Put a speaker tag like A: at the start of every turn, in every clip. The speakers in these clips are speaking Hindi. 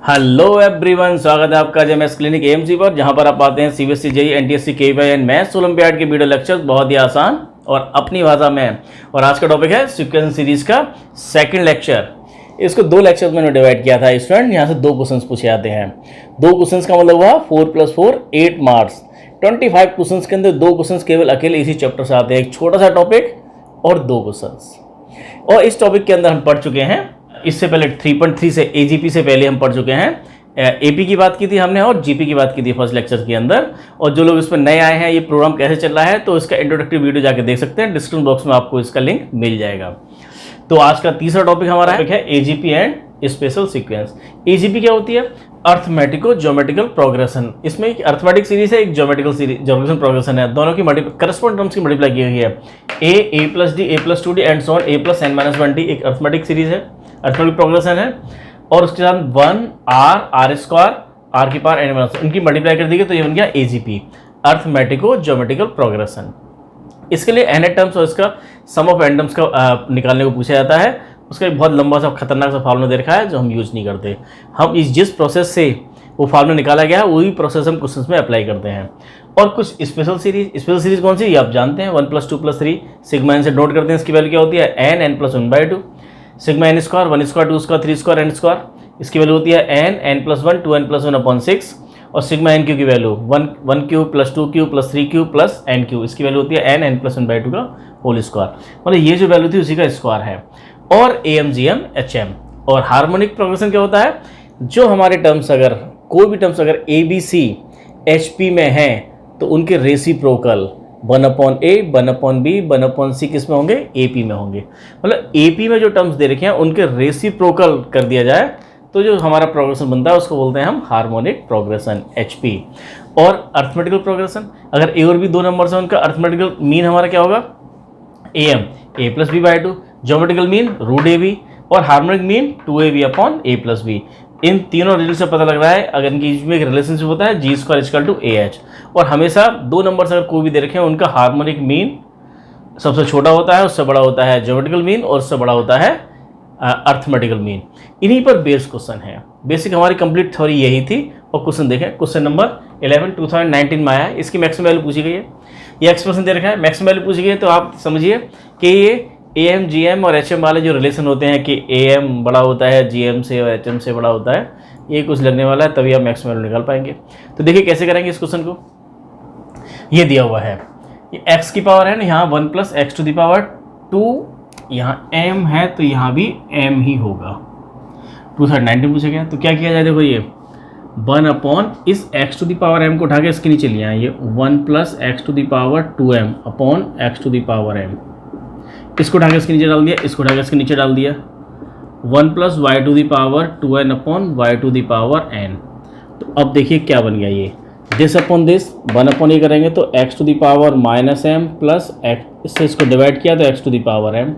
A: हेलो एवरीवन, स्वागत है आपका जेएमएस क्लिनिक एएमसी पर, जहां पर आप पाते हैं CBSE JEE NTSC KVI and maths olympiad के वीडियो लेक्चर्स बहुत ही आसान और अपनी भाषा में। और आज का टॉपिक है सीक्वेंस सीरीज का सेकंड लेक्चर। इसको दो लेक्चर्स में डिवाइड किया था स्टूडेंट। यहाँ से दो क्वेश्चंस पूछे जाते हैं। दो क्वेश्चंस का मतलब हुआ 4+4 8 मार्क्स। 25 क्वेश्चंस के अंदर दो क्वेश्चंस केवल अकेले इसी चैप्टर से आते हैं। एक छोटा सा टॉपिक और दो क्वेश्चंस। और इस टॉपिक के अंदर हम पढ़ चुके हैं, इससे पहले 3.3 से एजीपी से पहले हम पढ़ चुके हैं। एपी की बात की थी हमने और जीपी की बात की थी फर्स्ट लेक्चर के अंदर। और जो लोग इस पर नए आए हैं, ये प्रोग्राम कैसे चल रहा है, तो इसका इंट्रोडक्टरी वीडियो जाके देख सकते हैं। डिस्क्रिप्शन बॉक्स में आपको इसका लिंक मिल जाएगा। तो आज का तीसरा टॉपिक हमारा है AGP and special sequence. AGP क्या होती है? अर्थमेटिको ज्योमेट्रिकल प्रोग्रेशन। इसमें एक अर्थमेटिक सीरीज है, एक ज्योमेट्रिकल सीरीज ज्योमेट्रिकल प्रोग्रेशन है। दोनों की करस्पॉन्ड टर्म्स की मल्टीप्लाई की हुई है। ए प्लस डी, ए प्लस 2डी and so on, A plus n - 1d एक अर्थमेटिक सीरीज है, अर्थमेटिक प्रोग्रेशन है। और उसके साथ 1 r स्क्वायर r की पावर n - 1 इनकी मल्टीप्लाई कर दी गई, तो ये बन गया एजीपी, अर्थमेटिको ज्योमेट्रिकल प्रोग्रेशन। इसके लिए n टर्म्स और इसका सम ऑफ n टर्म्स का निकालने को पूछा जाता है। उसका एक बहुत लंबा सा खतरनाक सा फार्मूला दे रखा है जो हम यूज नहीं करते। हम जिस प्रोसेस से वो फार्मूला निकाला गया है वही प्रोसेस हम क्वेश्चंस में अप्लाई करते हैं। और कुछ स्पेशल सीरीज कौन सी, ये आप जानते हैं। 1 + 2 + 3 सिग्मा n से नोट करते हैं। इसकी वैल्यू क्या होती है? n + 1/2 sigma n square 1 square 2 square 3 square n square. इसकी वैल्यू होती है n + 1 2n + 1/6। और सिग्मा n क्यू की value 1 cube + 2 cube + 3 cube + n cube. इसकी वैल्यू होती है n + 1/2 का होल स्क्वायर। मतलब ये जो वैल्यू थी उसी का स्क्वायर है। और AMGM HM। और हार्मोनिक प्रोग्रेशन क्या होता है? जो हमारे टर्म्स अगर कोई भी टर्म्स अगर ABC HP में हैं तो उनके रेसिप्रोकल 1/A 1/B 1/C किस में होंगे? AP में होंगे। मतलब AP में जो टर्म्स दे रखे हैं उनके रेसिप्रोकल कर दिया जाए तो जो हमारा प्रोग्रेशन बनता है उसको बोलते हैं हम हार्मोनिक प्रोग्रेशन HP। और अर्थमेटिकल प्रोग्रेशन, अगर A और B दो नंबर से उनका अर्थमेटिकल मीन हमारा क्या होगा? AM A + B/2, geometrical mean √AB और हार्मोनिक मीन 2AB/A + B। इन तीनों रिजल्ट से पता लग रहा है अगर इनके बीच में एक रिलेशनशिप होता है G² = AH। और हमेशा दो नंबर से अगर कोई भी दे रखे हैं उनका हार्मोनिक मीन सबसे छोटा होता है, उससे बड़ा होता है ज्योमेट्रिकल मीन और उससे बड़ा होता है अर्थमेटिकल मीन। इन्हीं पर बेस्ड क्वेश्चन है। बेसिक हमारी कंप्लीट थ्योरी यही थी। और क्वेश्चन देखें, क्वेश्चन नंबर 11 2019 में आया है। इसकी मैक्सिमम वैल्यू पूछी गई है। ये एक्सप्रेशन दे रखा है, मैक्सिमम वैल्यू पूछी गई है। तो आप समझिए कि ये AMGM और HM वाले जो रिलेशन होते हैं कि AM बड़ा होता है GM से और HM से बड़ा होता है, ये कुछ लगने वाला है, तभी आप मैक्सिमम वैल्यू निकाल पाएंगे। तो देखिए कैसे करेंगे इस क्वेश्चन को। ये दिया हुआ है, ये x की पावर है ना, यहाँ 1 + x⁻², यहाँ m है तो यहाँ भी m ही होगा। 2019 पूछा गया। तो क्या किया जाए? देखो ये 1 इस x⁻m को उठा के इसके नीचे लिया है। ये 1 + x⁻²m/x⁻m, इसको उठा के इसके नीचे डाल दिया, इसको उठा के इसके नीचे डाल दिया। 1 + y⁻2n/n। तो अब देखिए क्या बन गया ये दिस अपॉन दिस 1 ये करेंगे तो x⁻m प्लस इससे इसको डिवाइड किया तो x⁻m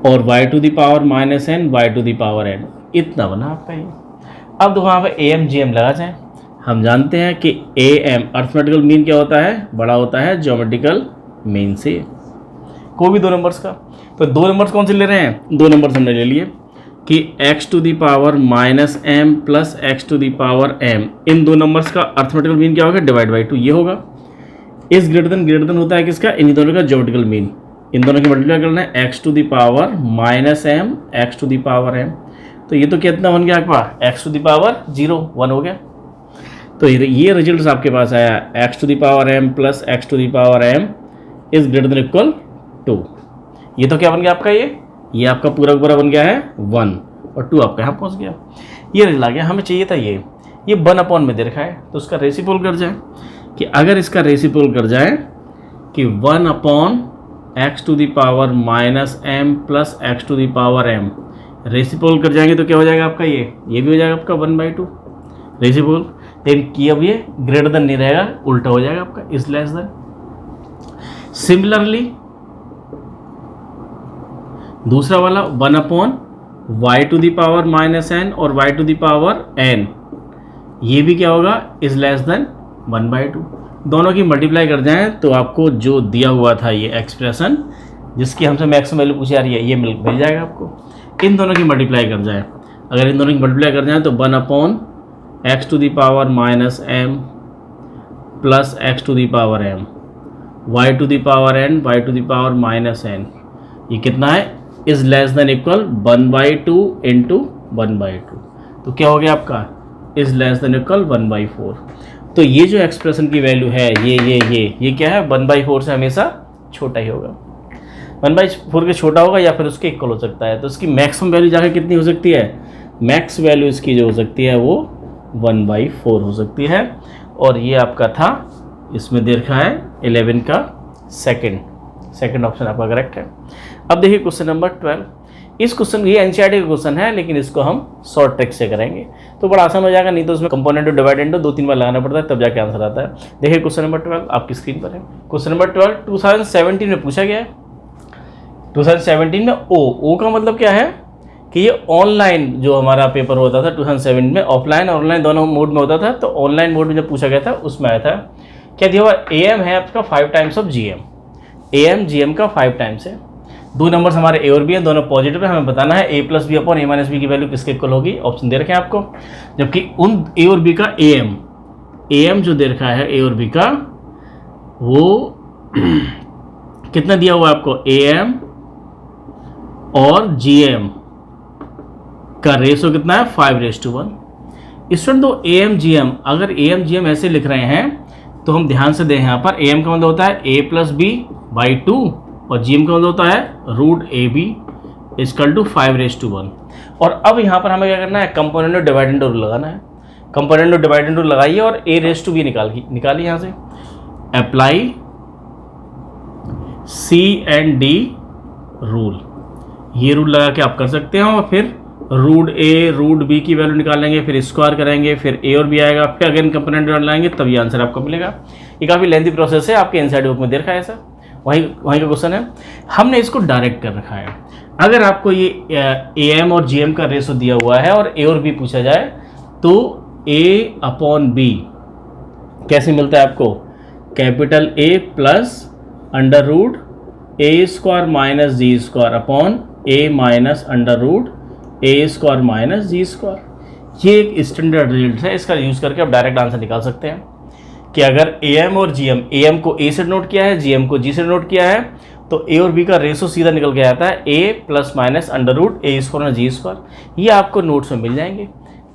A: और y⁻n इतना बना आपका ये। अब वहाँ पर AMGM लगा जाए। हम जानते हैं कि AM अर्थमेटिकल मीन क्या होता है? बड़ा होता है ज्योमेट्रिकल मीन से। कोई भी दो नंबर्स का, तो दो नंबर्स कौन से ले रहे हैं? दो नंबर्स हमने ले लिए कि x⁻m प्लस x⁻m, इन दो नंबर्स का अर्थमेटिकल मीन क्या होगा? /2 ये होगा। इस ग्रेटर देन होता है किसका? इन दोनों का ज्योमेट्रिकल मीन। इन दोनों की मल्टीप्लाई करना है x⁻m x⁻m। तो ये तो कितना बन गया आपका? x⁻0 1 हो गया। तो ये रिजल्ट आपके पास आया x⁻m प्लस x⁻m इज > 2। ये तो क्या बन गया आपका? ये आपका पूरा बन गया है 1 और 2 आपका यहाँ पहुँच गया। ये रिजल्ट आ गया। हमें चाहिए था ये 1/, में दे रखा है तो उसका रेसिप्रोकल कर जाए। कि अगर इसका रेसिप्रोकल कर जाए कि 1/x⁻m प्लस x⁻m रेसिप्रोकल कर जाएंगे तो क्या हो जाएगा आपका? ये भी हो जाएगा आपका 1/2 रेसिप्रोकल। लेकिन कि अब ये ग्रेटर देन नहीं रहेगा, उल्टा हो जाएगा आपका इज लेस देन। सिमिलरली दूसरा वाला 1/y⁻n और y⁻n, ये भी क्या होगा? Is less then 1/2। दोनों की मल्टीप्लाई कर जाएं तो आपको जो दिया हुआ था ये एक्सप्रेशन जिसकी हमसे मैक्सिमम वैल्यू पूछी जा रही है ये मिल जाएगा आपको। इन दोनों की मल्टीप्लाई कर जाए अगर इन दोनों की मल्टीप्लाई कर जाए तो 1/x to the power minus m plus x to the power m, y to the power n, y to the power minus n, ये कितना है, is less than equal 1/2 into 1/2। तो क्या हो गया आपका, इज लेस देन इक्वल 1/4। तो ये जो एक्सप्रेशन की वैल्यू है ये क्या है, 1/4 से हमेशा छोटा ही होगा, 1/4 के छोटा होगा या फिर उसके इक्वल हो सकता है। तो इसकी मैक्सिमम वैल्यू जाकर कितनी हो सकती है, मैक्स वैल्यू इसकी जो हो सकती है वो 1/4 हो सकती है। और ये आपका था, इसमें दे रखा है 11 का सेकंड ऑप्शन आपका करेक्ट है। अब देखिए क्वेश्चन नंबर 12। इस क्वेश्चन, ये एनसीईआरटी का क्वेश्चन है लेकिन इसको हम शॉर्ट ट्रिक से करेंगे तो बड़ा आसान हो जाएगा, नहीं तो उसमें कंपोनेंट और डिवाइडेंड 2-3 बार लगाना पड़ता है तब जाके आंसर आता है। देखिए क्वेश्चन नंबर 12 आपकी स्क्रीन पर है। क्वेश्चन नंबर 12 2017 में पूछा गया है। 2017 में ओ का मतलब क्या है कि ये ऑनलाइन जो हमारा पेपर होता था 2007 में, ऑफलाइन और ऑनलाइन दोनों मोड में होता था। तो ऑनलाइन मोड में जब पूछा गया था उसमें आया था, क्या दिया हुआ, AM है आपका 5 times of GM, AM GM का 5 टाइम्स है। दो नंबर्स हमारे ए और बी हैं, दोनों पॉजिटिव है, हमें बताना है a plus B upon a minus B की वैल्यू किसके इक्वल होगी। ऑप्शन दे रखे हैं आपको, जबकि उन ए और बी का AM जो दे रखा है ए और बी का, वो कितना दिया हुआ है आपको, AM और GM का रेशो कितना है, 5:1। स्टूडेंट दो AM GM, अगर AM GM ऐसे लिख रहे हैं तो हम ध्यान से दें, यहाँ पर AM का मतलब होता है a प्लस बी बाई 2 और GM का मतलब होता है √AB इक्वल टू 5:1। और अब यहाँ पर हमें क्या करना है, कंपोनेंट और डिवाइडेंड रूल लगाना है। कंपोनेंट और डिवाइडेंड रूल लगाइए और a⁻b निकालिए यहाँ से। अप्लाई C&D रूल, ये रूल लगा के आप कर सकते हैं। और फिर √A √B की वैल्यू निकालेंगे, फिर स्क्वायर करेंगे, फिर A और B आएगा, फिर अगेन कंपोनेंट लाएंगे, तब ये आंसर आपको मिलेगा। ये काफ़ी लेंथी प्रोसेस है, आपके एनसीईआरटी बुक में दे रखा है ऐसा, वहीं का क्वेश्चन है। हमने इसको डायरेक्ट कर रखा है। अगर आपको ये AM और GM का रेशो दिया हुआ है और A और B पूछा जाए तो A/B कैसे मिलता है आपको, capital A plus √A² minus G² upon A minus √A² minus G²। ये एक स्टैंडर्ड रिजल्ट है, इसका यूज़ करके आप डायरेक्ट आंसर निकाल सकते हैं कि अगर AM और GM, AM को A से नोट किया है, GM को G से नोट किया है, तो A और B का रेशो सीधा निकल के आता है A प्लस माइनस √A² और G²। ये आपको नोट्स में मिल जाएंगे।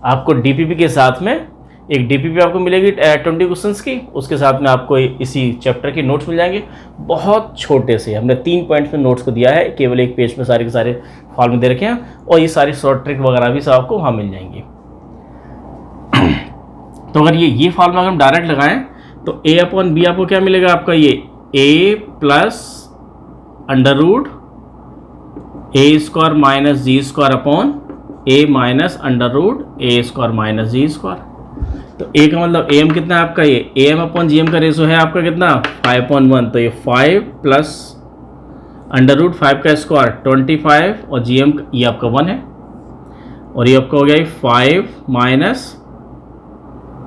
A: आपको DPP के साथ में एक DPP आपको मिलेगी 20 क्वेश्चंस की, उसके साथ में आपको इसी चैप्टर के नोट्स मिल जाएंगे। बहुत छोटे से हमने 3 पॉइंट्स में नोट्स को दिया है, केवल एक पेज में सारे के सारे फॉर्म में दे रखे हैं, और ये सारी शॉर्ट ट्रिक वगैरह भी सब आपको वहाँ मिल जाएंगी। तो अगर ये फॉर्मूला अगर हम डायरेक्ट लगाएं तो A/B आपको क्या मिलेगा, आपका ये A plus √A² minus G² upon A minus √A² minus G²। तो A का मतलब AM कितना है आपका, ये AM अपॉन GM का रेशो है आपका कितना, 5/1। तो ये 5 प्लस √5 का स्क्वायर 25 और GM ये आपका 1 है, और ये आपका हो गया 5 माइनस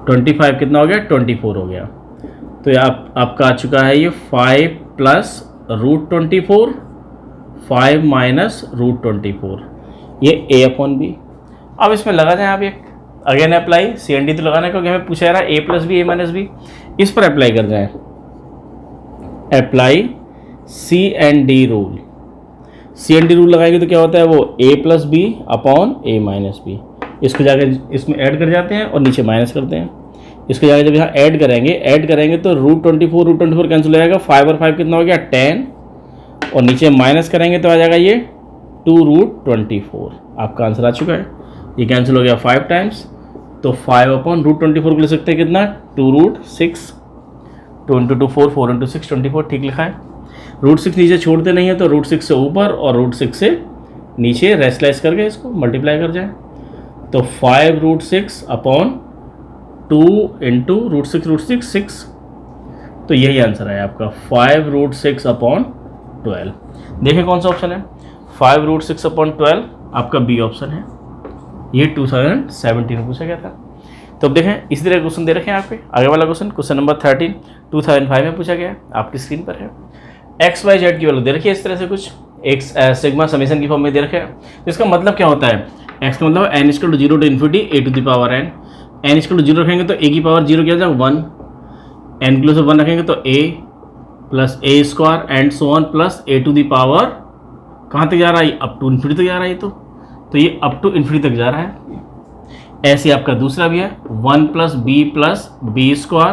A: 25 कितना हो गया, 24 हो गया। तो ये आपका आ चुका है ये 5 प्लस √24, 5 माइनस √24, ये A/B। अब इसमें लगा जाए आप एक अगेन अप्लाई C&D तो लगाना है, क्योंकि हमें पूछा जा रहा है A plus B A minus B, इस पर अप्लाई कर जाए। Apply C&D rule, C&D rule लगाएंगे तो क्या होता है, वो A plus B upon A minus B. इसको जाकर इसमें ऐड कर जाते हैं और नीचे माइनस करते हैं। इसको जाकर जब यहाँ ऐड करेंगे तो √24 कैंसिल हो जाएगा, 5 और 5 कितना हो गया, 10, और नीचे माइनस करेंगे तो आ जाएगा ये 2√24। आपका आंसर आ चुका है, ये कैंसिल हो गया 5 टाइम्स, तो 5 अपॉन √24 को ले सकते हैं कितना, 2√6, 2 × 2 4, 4 × 6 24, ठीक लिखा है। √6 नीचे छोड़ते नहीं है तो √6 से ऊपर और √6 से नीचे रेस्टलाइज करके इसको मल्टीप्लाई कर जाए, तो 5√6 अपॉन 2 इंटू √6 6। तो यही आंसर है आपका 5√6 अपॉन 12। देखिए कौन सा ऑप्शन है, 5√6 अपॉन 12 आपका बी ऑप्शन है। ये 2017 में पूछा गया था। तो अब देखें इसी तरह क्वेश्चन दे रखे हैं आपके। आगे वाला क्वेश्चन नंबर 13 2005 में पूछा गया है, आपकी स्क्रीन पर है। XYZ की वैल्यू दे रखी है इस तरह से कुछ, एक सिग्मा समेशन की फॉर्म में दे रखे हैं। इसका मतलब क्या होता है एक्स का मतलब N equal to 0 to infinity A to the power N. N equal to 0 रखेंगे तो ए की पावर 0 क्या हो जाएगा 1, एन क्लोज 1 रखेंगे तो a plus a square and so on plus a to the power कहाँ तक जा रहा है, अप टू इन्फिनिटी तक जा रहा है। तो ये अप टू इन्फिनिटी तक जा रहा है। ऐसे आपका दूसरा भी है 1 plus B square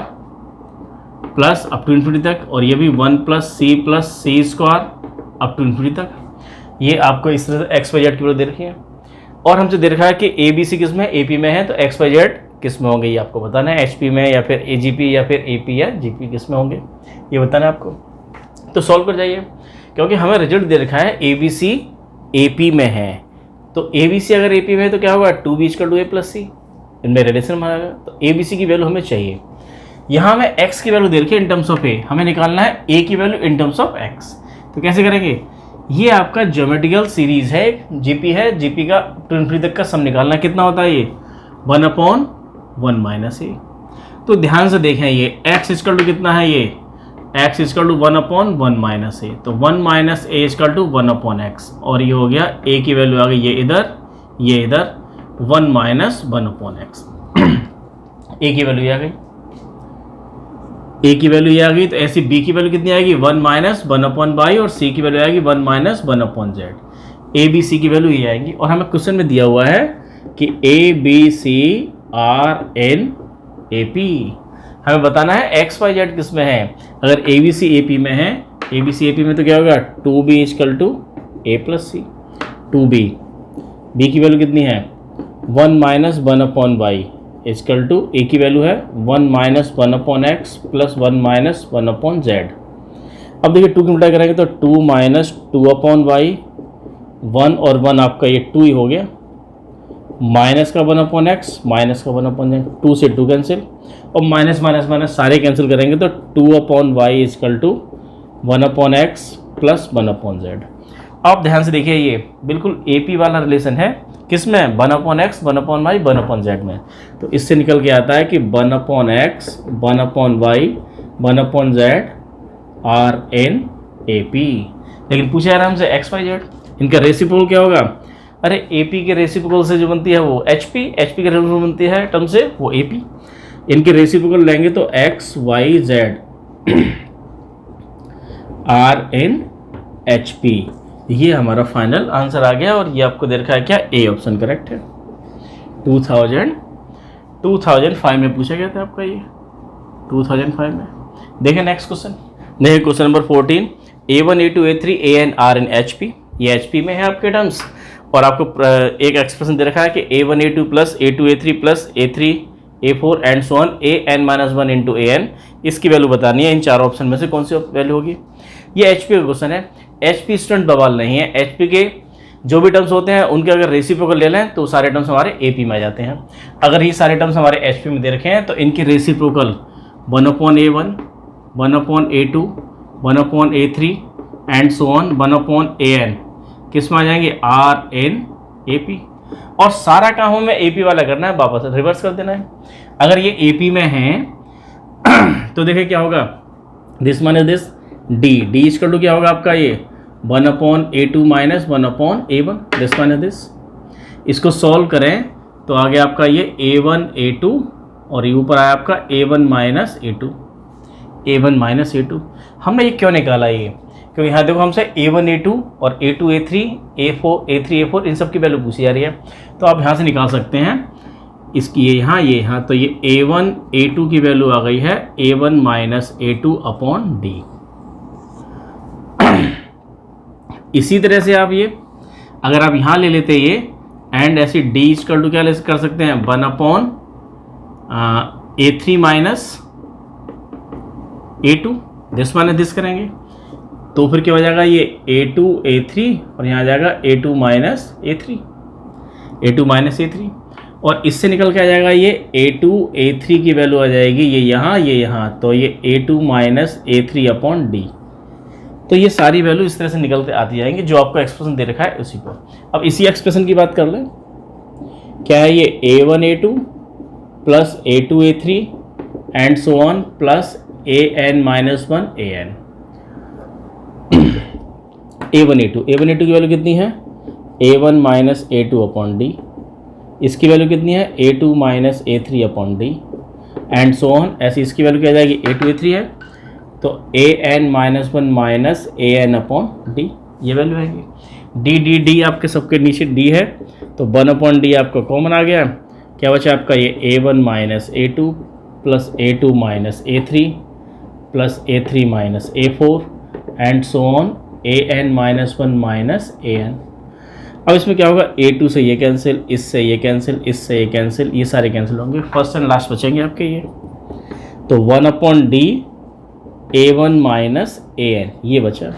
A: plus up to infinity तक, और ये भी 1 plus C square up to infinity तक। ये आपको इस तरह से एक्स वाई जेड की वैल्यू दे रखी है। और हमसे दे रखा है कि ए बी सी किस में, ए पी में है, तो एक्स वाई जेड किस में होंगे ये आपको बताना है, एच पी में या फिर ए जी पी या फिर ए पी या जी पी किस में होंगे ये बताना है आपको। तो सॉल्व कर जाइए, क्योंकि हमें रिजल्ट दे रखा है A B C A P में है। तो ए बी सी अगर ए पी में है तो क्या होगा 2b equal to a plus c, इनमें रिलेशन मानेगा। तो ए बी सी की वैल्यू हमें चाहिए। यहाँ हमें x की वैल्यू दे रखी है इन टर्म्स ऑफ ए, हमें निकालना है a की value in terms of x। तो कैसे करेंगे, ये आपका ज्योमेट्रिकल सीरीज है, जीपी है, जीपी का टू इन्फिनिटी तक का सम निकालना है। कितना होता है ये 1/1 माइनस ए। तो ध्यान से देखें, ये x इक्वल टू कितना है, ये x इक्वल टू 1/1 माइनस ए। तो 1 minus A equal to 1/x, और ये हो गया a की वैल्यू आ गई ये इधर 1 माइनस 1/x। a की वैल्यू आ गई, a की वैल्यू ये आ गई। तो ऐसी b की वैल्यू कितनी आएगी 1 माइनस 1/y, और c की वैल्यू आएगी 1 minus 1/z। a b c की वैल्यू ये आएगी। और हमें क्वेश्चन में दिया हुआ है कि a b c r n a p, हमें बताना है x y z किस में है। अगर a b c a p में है, a b c a p में तो क्या होगा 2b equal to a plus C. 2b b की वैल्यू कितनी है 1 माइनस 1/y इक्वल टू ए की वैल्यू है 1 minus 1/x plus 1 minus 1/z। अब देखिए 2 की मल्टीप्लाई करेंगे तो 2 माइनस 2/y, 1 और 1 आपका ये 2 ही हो गया, माइनस का 1/x माइनस का 1/z, 2 से 2 कैंसिल, और माइनस माइनस माइनस सारे कैंसिल करेंगे तो 2/y equal to 1/x plus 1/z। अब ध्यान से देखिए, ये बिल्कुल ए पी वाला रिलेशन है, किस में 1/x 1/y 1/z में। तो इससे निकल के आता है कि 1/x 1/y 1/z are N A P. लेकिन पूछा यार हमसे एक्स वाई जेड, इनका रेसिप्रोकल क्या होगा। अरे ए पी के रेसिप्रोकल से जो बनती है वो एच पी के रेसिप्रोकल बनती है टर्म से वो ए पी। इनके रेसिप्रोकल लेंगे तो X Y Z R N H P. ये हमारा फाइनल आंसर आ गया, और ये आपको दे रखा है क्या, ए ऑप्शन करेक्ट है। 2005 में पूछा गया था आपका, ये 2005 में। देखिए नेक्स्ट क्वेश्चन, देखिए question number 14, A1 A2 A3 AN RN HP। ये HP में है आपके टर्म्स, और आपको एक एक्सप्रेशन दे रखा है कि A1 A2 plus A2 A3 plus A3 A4 and so on AN-1 into AN। इसकी वैल्यू बतानी है, इन चारों ऑप्शन में से कौन सी वैल्यू होगी। ये HP का क्वेश्चन है। HP स्टूडेंट बवाल नहीं है, HP के जो भी टर्म्स होते हैं उनके अगर रेसिप्रोकल ले लें तो सारे टर्म्स हमारे AP में आ जाते हैं। अगर ये सारे टर्म्स हमारे HP में दे रखे हैं तो इनके reciprocal 1/A1 1/A2 1/A3 and so on 1/AN किस में आ जाएंगे RN AP। और सारा काम हमें AP वाला करना है, वापस रिवर्स कर देना है। अगर ये AP में है तो देखिए क्या होगा, this minus this D equal to क्या होगा आपका ये 1/A2 minus 1/A1, this minus this. इसको सॉल्व करें तो आगे आपका ये A1 A2 और ये ऊपर आया आपका A1 माइनस A2। हमने ये क्यों निकाला ये, क्योंकि यहाँ देखो हमसे A1 A2 और A2 A3 A3 A4 इन सब की वैल्यू पूछी जा रही है। तो आप यहाँ से निकाल सकते हैं इसकी, ये यहाँ तो ये A1 A2 की वैल्यू आ गई है A1 minus A2 upon D. इसी तरह से आप ये अगर आप यहाँ ले लेते ये एंड ऐसे डी इक्वल टू क्या ले कर सकते हैं 1/A3 minus A2, this minus this करेंगे तो फिर क्या हो जाएगा ये A2 A3 और यहाँ आ जाएगा A2 माइनस A3 और इससे निकल के आ जाएगा ये A2 A3 की वैल्यू आ जाएगी ये यहाँ, तो ये A2 minus A3 upon D. तो ये सारी वैल्यू इस तरह से निकलते आती जाएंगी जो आपको एक्सप्रेशन दे रखा है उसी पर। अब इसी एक्सप्रेशन की बात कर लें, क्या है ये A1 A2 plus A2 A3 and so on plus AN minus 1 AN। A1 A2 की वैल्यू कितनी है A1 minus A2 upon D, इसकी वैल्यू कितनी है A2 minus A3 upon D and so on. ऐसी इसकी वैल्यू क्या आ जाएगी A2 A3 है तो AN minus 1 minus AN upon D, ये वैल्यू आएगी। डी डी डी आपके सबके नीचे डी है तो 1 अपॉन डी आपका कॉमन आ गया, क्या बचा आपका ये A1 minus A2 plus A2 minus A3 plus A3 minus A4 and so on AN minus 1 minus AN। अब इसमें क्या होगा A2 से ये कैंसिल, इससे ये कैंसिल, इससे ये कैंसिल, ये सारे कैंसिल होंगे, फर्स्ट एंड लास्ट बचेंगे आपके ये। तो 1 upon D A1 minus AN ये बचा।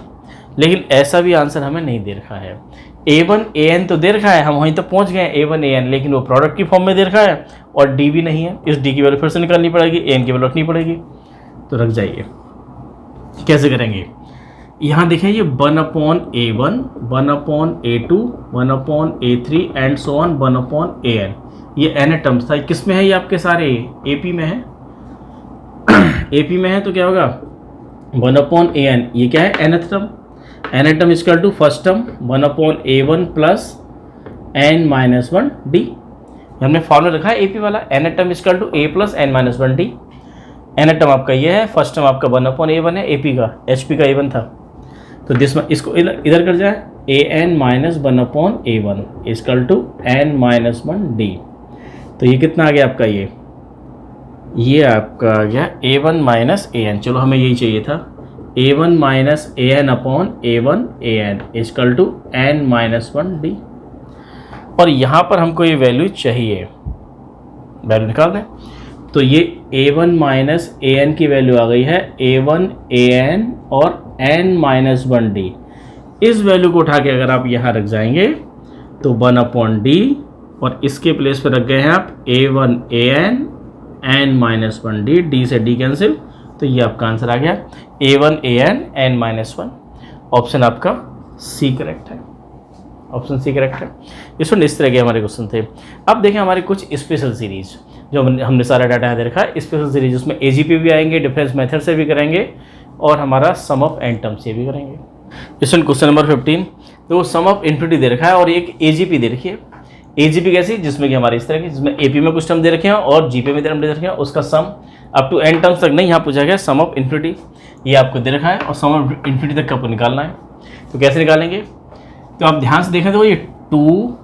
A: लेकिन ऐसा भी आंसर हमें नहीं दे रखा है। A1 AN तो दे रखा है, हम वहीं तक पहुंच गए A1 AN, लेकिन वो प्रोडक्ट की फॉर्म में दे रखा है और D भी नहीं है। इस D की वैल्यू फिर से निकालनी पड़ेगी, AN की वैल्यू रखनी पड़ेगी। तो रख जाइए, कैसे करेंगे? यहाँ देखें ये 1 upon A1, 1 upon A2, 1 upon A3 and so on 1 upon AN, ये n टर्म्स था। किस में है ये आपके सारे? AP में है। AP में है तो क्या होगा 1 अपॉन AN, ये क्या है nth term. nth term equal to first term 1 upon A1 plus n minus 1 D. हमने फॉर्मूला रखा है AP वाला, nth term equal to A plus n minus 1 D. nth term आपका ये है, फर्स्ट टर्म आपका 1 अपॉन A1 है, AP का, HP का A1 था। तो दिस में इसको इधर कर जाए AN minus 1 upon A1 equal to n minus 1 D. तो ये कितना आ गया आपका ये आपका आ गया A1 माइनस AN। चलो हमें यही चाहिए था, A1 minus AN upon A1 AN equal to n minus 1 D. और यहाँ पर हमको ये वैल्यू चाहिए, वैल्यू निकाल दें। तो ये A1 माइनस AN की वैल्यू आ गई है A1 AN और n माइनस 1 डी। इस वैल्यू को उठा के अगर आप यहाँ रख जाएंगे तो 1 अपॉन डी और इसके प्लेस पर रख गए हैं आप A1 AN n minus 1 D, D से डी कैंसिल, तो ये आपका आंसर आ गया A1 AN n minus 1। Option आपका सी करेक्ट है, ऑप्शन सी करेक्ट है। इसमें इस तरह के हमारे क्वेश्चन थे। अब देखें हमारे कुछ स्पेशल सीरीज जो हमने सारा डाटा दे रखा है, स्पेशल सीरीज उसमें AGP भी आएंगे, डिफरेंस मेथड से भी करेंगे और हमारा सम ऑफ एन टर्म से भी करेंगे। इसमें क्वेश्चन नंबर 15, तो सम ऑफ इन्फिनिटी दे रखा है और एक AGP दे रखी है। AGP कैसी? जिसमें कि हमारे इस तरह की, जिसमें AP में कुछ टर्म दे रखे हैं और GP में टर्म दे रखे हैं, उसका sum up to n terms तक नहीं, यहाँ पूछा गया सम ऑफ इन्फिनिटी, ये आपको दे रखा है और सम ऑफ इन्फिनिटी तक आपको निकालना है। तो कैसे निकालेंगे? तो आप ध्यान से देखें तो ये 2,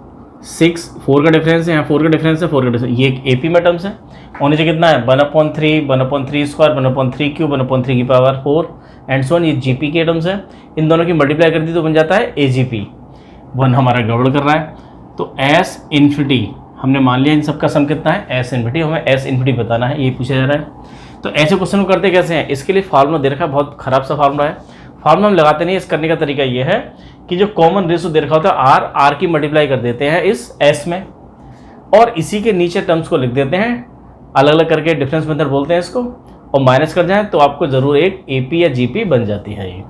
A: 6, 4 का डिफरेंस है, यहाँ 4 का डिफरेंस है, 4 का डिफरेंस, ये एक AP में टर्म्स है और नीचे कितना है 1/3, 1/3 स्क्वायर, 1/3 क्यूब, 1/3 की पावर 4 एंड सो ऑन, ये GP के टर्म्स है। इन दोनों की मल्टीप्लाई कर दी तो बन जाता है AGP। 1 हमारा गड़बड़ कर रहा है, तो S इन्फिनिटी हमने मान लिया, इन सबका सम कितना है S इन्फिनिटी, हमें S इन्फिनिटी बताना है, ये पूछा जा रहा है। तो ऐसे क्वेश्चन को करते कैसे हैं? इसके लिए फार्मूला दे रखा है, बहुत खराब सा फार्मूला है, फार्मूला हम लगाते नहीं। इस करने का तरीका ये है कि जो कॉमन रेशो दे रखा होता है R की मल्टीप्लाई कर देते हैं इस S में और इसी के नीचे टर्म्स को लिख देते हैं, अलग अलग करके डिफरेंस मेथड बोलते हैं इसको, और माइनस कर जाए तो आपको ज़रूर एक AP या GP बन जाती है ये।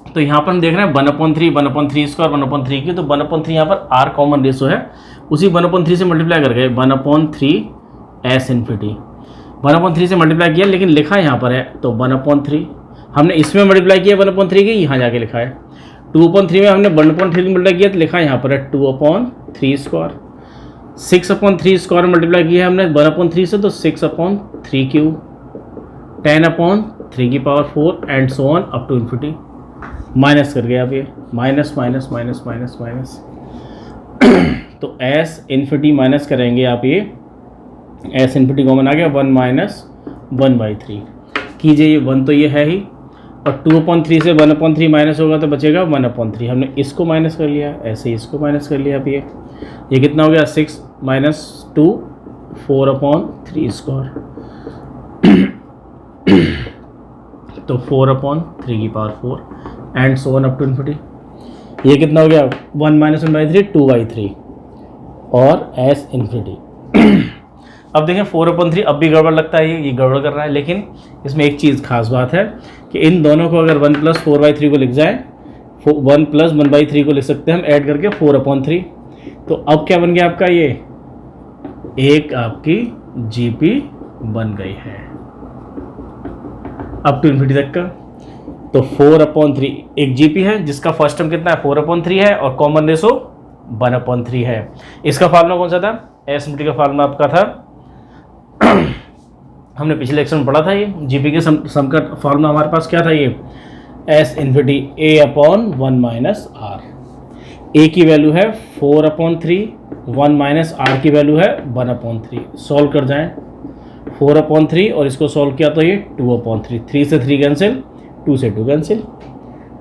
A: तो यहाँ पर हम देख रहे हैं 1/3, 1/3 स्क्वायर, 1/3 की, तो 1/3 यहाँ पर R कॉमन रेशो है, उसी 1/3 से मल्टीप्लाई कर गए 1/3 S इन्फिनिटी। 1/3 से मल्टीप्लाई किया लेकिन लिखा यहाँ पर है तो 1/3, हमने इसमें मल्टीप्लाई किया 1/3 की, यहाँ जाके लिखा है 2/3 में हमने 1/3 मल्टीप्लाई किया तो लिखा है यहाँ पर है 2/3 स्क्वायर। 6/3 स्क्वायर मल्टीप्लाई किया है हमने 1/3 से तो 6/3 क्यूब, 10/3 की power 4 and so on up to infinity. Minus कर गया आप ये, minus minus minus minus minus तो S इन्फिनिटी माइनस करेंगे आप, ये S इन्फिनिटी कॉमन आ गया 1 माइनस 1/3 कीजिए, ये 1 तो ये है ही, और 2/3 से 1/3 माइनस होगा तो बचेगा 1/3। हमने इसको माइनस कर लिया, ऐसे ही इसको माइनस कर लिया। अब ये कितना हो गया 6 माइनस 2 4/3 स्क्वायर तो 4/3 की power 4 and so on up to infinity. ये कितना हो गया 1 माइनस 1/3 2/3 और S इन्फिनिटी। अब देखें 4/3 अब भी गड़बड़ लगता है, ये गड़बड़ कर रहा है, लेकिन इसमें एक चीज़ खास बात है कि इन दोनों को अगर 1 + 4/3 को लिख जाए, 1 + 1/3 को लिख सकते हैं हम ऐड करके 4/3। तो अब क्या बन गया आपका, ये एक आपकी GP बन गई है अप टू इन्फिनिटी तक का। तो 4/3 एक GP है जिसका फर्स्ट टर्म कितना है 4/3 है और कॉमन रेशो 1/3 है। इसका फार्मूला कौन सा था? एस इनफिनिटी का फार्मूला आपका था हमने पिछले लेक्चर में पढ़ा था, ये जीपी के सम का फार्मूला हमारे पास क्या था? ये S infinity a/1 minus r. A की वैल्यू है 4/3, 1 माइनस आर की वैल्यू है 1/3। सॉल्व कर जाएं, 4/3 और इसको सॉल्व किया तो ये 2/3। 3 से 3 कैंसिल, 2 से 2 कैंसिल,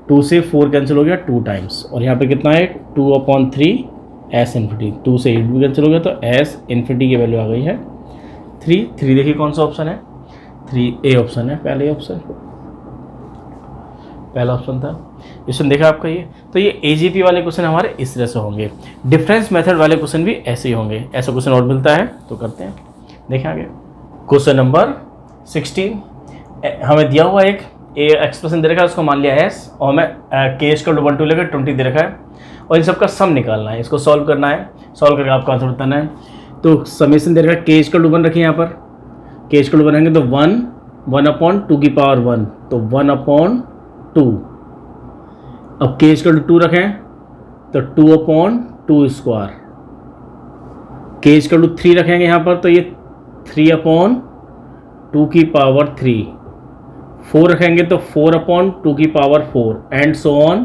A: 2 से 4 कैंसिल हो गया 2 टाइम्स, और यहाँ पे कितना है 2/3 एस इनफिनिटी। 2 से 8 भी कैंसिल हो गया तो एस इनफिनिटी की वैल्यू आ गई है 3। 3 देखिए कौन सा ऑप्शन है? 3A ऑप्शन है, पहला ऑप्शन था। क्वेश्चन देखा आपका ये। तो ये AGP वाले क्वेश्चन हमारे इस तरह से होंगे। डिफरेंस मेथड वाले क्वेश्चन भी ऐसे ही होंगे। ऐसा क्वेश्चन और मिलता है तो करते हैं, देखें आगे। क्वेश्चन नंबर 16 हमें दिया हुआ एक एक्सप्रेशन दे रखा है, उसको मान लिया S, और हमें K = 1 to लेकर 20 दे रखा है, और इन सबका सम निकालना है, इसको सॉल्व करना है। सॉल्व करके आपका आंसर बताना है। तो समेशन दे रखा है, K = 1 रखिए यहाँ पर। K = 1 रहेंगे तो 1/2 की पावर 1, तो 1/2। अब K = 2 रखें तो 2/2 स्क्वायर। K = 3 रखेंगे यहाँ पर तो ये 3/2 की पावर 3। 4 रखेंगे तो 4/2 की पावर 4 एंड सो ऑन।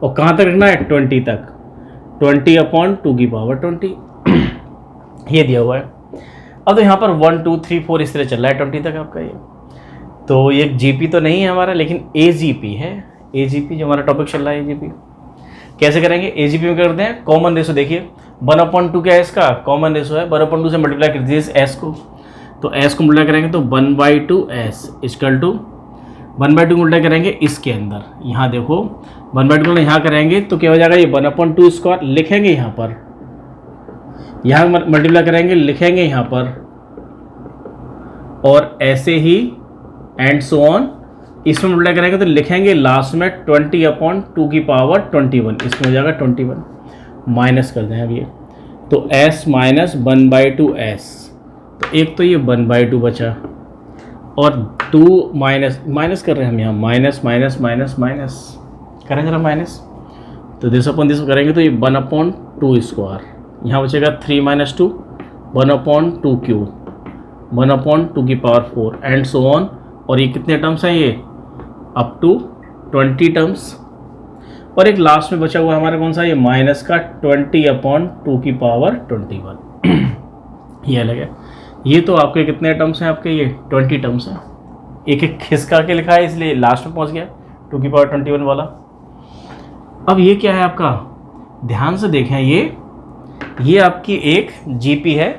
A: और कहाँ तक रखना है? 20 तक, 20/2 की पावर 20 ये दिया हुआ है। अब तो यहाँ पर 1 2 3 4 इस तरह चल रहा है 20 तक आपका ये। तो ये GP तो नहीं है हमारा, लेकिन AGP है। AGP जो हमारा टॉपिक चल रहा है, AGP कैसे करेंगे? AGP में करते हैं कॉमन रेशो। देखिए 1/2 क्या है? इसका कॉमन रेशो है, 1/2 से मल्टीप्लाई कर दीजिए S को, तो S को मल्टीप्लाई करेंगे तो 1/2 S = 1/2 मल्टीप्लाई करेंगे इसके अंदर। यहाँ देखो 1/2 यहाँ करेंगे तो क्या हो जाएगा? ये 1/2 स्क्वायर लिखेंगे यहाँ पर, यहाँ मल्टीप्लाई करेंगे लिखेंगे यहाँ पर, और ऐसे ही एंड सो ऑन। इसमें मल्टीप्लाई करेंगे तो लिखेंगे लास्ट में 20/2 की पावर 21, इसमें हो जाएगा 21। माइनस कर दें अब ये, तो S माइनस 1/2 S, तो एक तो ये 1/2 बचा, और 2 माइनस कर रहे हैं हम यहाँ, माइनस माइनस माइनस माइनस करें जरा माइनस, तो दिस अपॉन दिस करेंगे तो ये 1/2 स्क्वायर। यहाँ बचेगा 3 - 2, 1/2 क्यूब, 1/2 की पावर 4 एंड सो ऑन। और ये कितने टर्म्स हैं? ये अप टू 20 टर्म्स। और एक लास्ट में बचा हुआ हमारा कौन सा? ये माइनस का 20/2 की पावर 21 ये अलग है। ये तो आपके कितने टर्म्स हैं? आपके ये 20 टर्म्स हैं। एक एक खिसका के लिखा है इसलिए लास्ट में पहुंच गया 2 की पावर 21 वाला। अब ये क्या है आपका? ध्यान से देखें, ये आपकी एक GP है,